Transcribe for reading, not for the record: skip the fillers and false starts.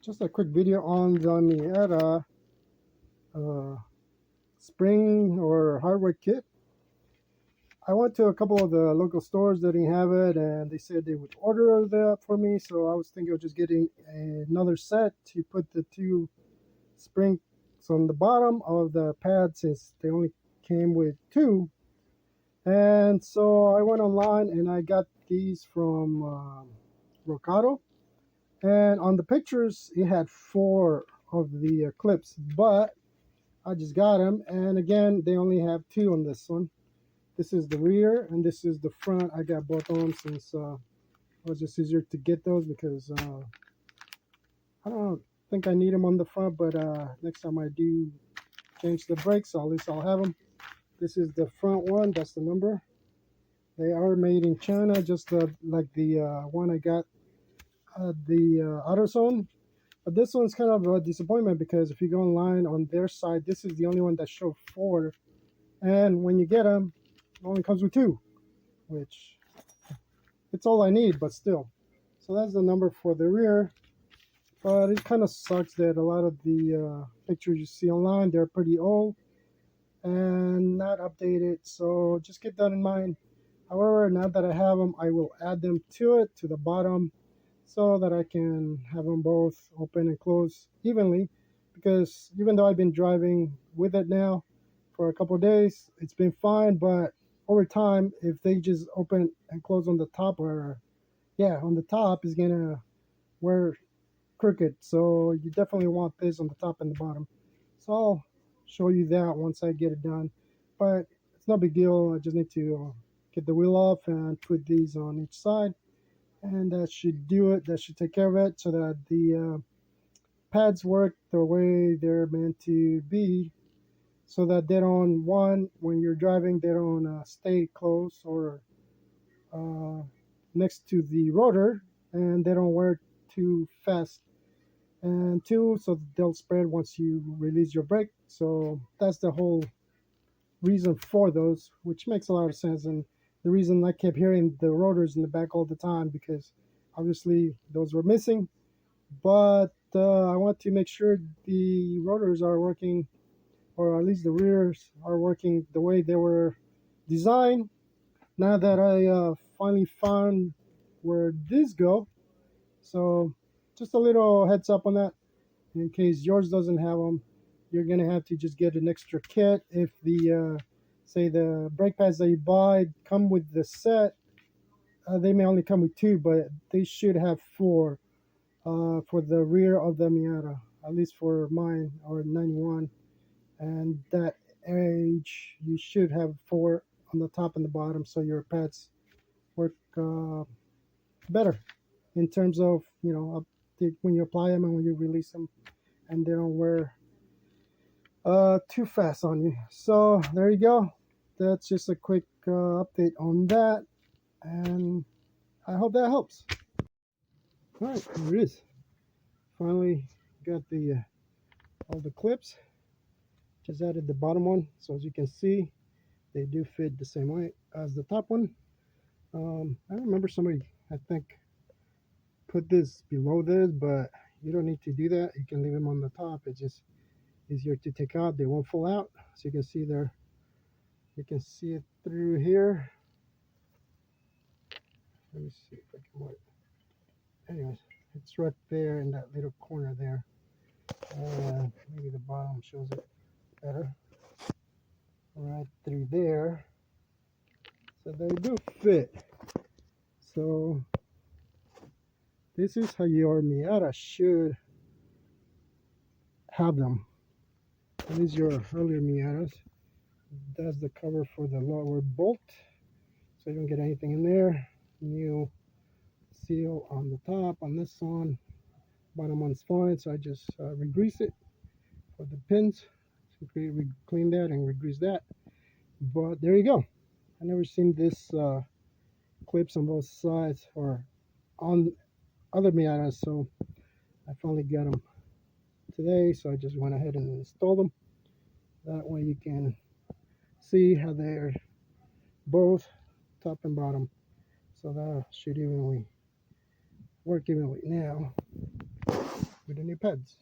Just a quick video on the Miata uh, spring or hardware kit. I went to a couple of the local stores that didn't have it, and they said they would order that for me. So I was thinking of just getting another set to put the two springs on the bottom of the pad, since they only came with two. And so I went online and I got these from Rocado. And on the pictures, it had four of the clips, but I just got them. And again, they only have two on this one. This is the rear and this is the front. I got both of them since it was just easier to get those because I don't think I need them on the front, but next time I do change the brakes, at least I'll have them. This is the front one. That's the number. They are made in China, just like the one I got at the AutoZone. But this one's kind of a disappointment because if you go online on their side, this is the only one that showed four. And when you get them, it only comes with two, which it's all I need, but still. So that's the number for the rear. But it kind of sucks that a lot of the pictures you see online, they're pretty old and not updated. So just keep that in mind. However, now that I have them, I will add them to it, to the bottom, so that I can have them both open and close evenly. Because even though I've been driving with it now for a couple of days, it's been fine. But over time, if they just open and close on the top, or on the top, is gonna wear crooked. So you definitely want this on the top and the bottom. So I'll show you that once I get it done. But it's no big deal. I just need to get the wheel off and put these on each side, and that should do it. That should take care of it, so that the pads work the way they're meant to be, so that they don't, when you're driving, they don't stay close or uh, next to the rotor, and they don't wear too fast, and two, so they'll spread once you release your brake. So that's the whole reason for those, which makes a lot of sense. And the reason I kept hearing the rotors in the back all the time, because obviously those were missing. But I want to make sure the rotors are working, or at least the rears are working the way they were designed. Now that I finally found where these go. So just a little heads up on that, in case yours doesn't have them. You're gonna have to just get an extra kit. If the say the brake pads that you buy come with the set, they may only come with two, but they should have four for the rear of the Miata, at least for mine, or 91. And that age, you should have four on the top and the bottom, so your pads work better in terms of, when you apply them and when you release them, and they don't wear too fast on you. So there you go. That's just a quick update on that, and I hope that helps. All right, there it is. Finally got the all the clips. Just added the bottom one, so as you can see, they do fit the same way as the top one. I remember somebody, I think, put this below this, but you don't need to do that. You can leave them on the top. It's just easier to take out. They won't fall out. So you can see there, you can see it through here. Let me see if I can work. Anyways, it's right there in that little corner there. Maybe the bottom shows it better. Right through there. So they do fit. So this is how your Miata should have them. At least your earlier Miatas. That's the cover for the lower bolt, so you don't get anything in there. New seal on the top on this one. Bottom one's fine, so I just re-grease it for the pins. So clean that and re-grease that. But there you go. I never seen this clips on both sides or on other Miatas, so I finally got them today. So I just went ahead and installed them. That way you can see how they're both top and bottom. So that should evenly work evenly. Now we get any pads.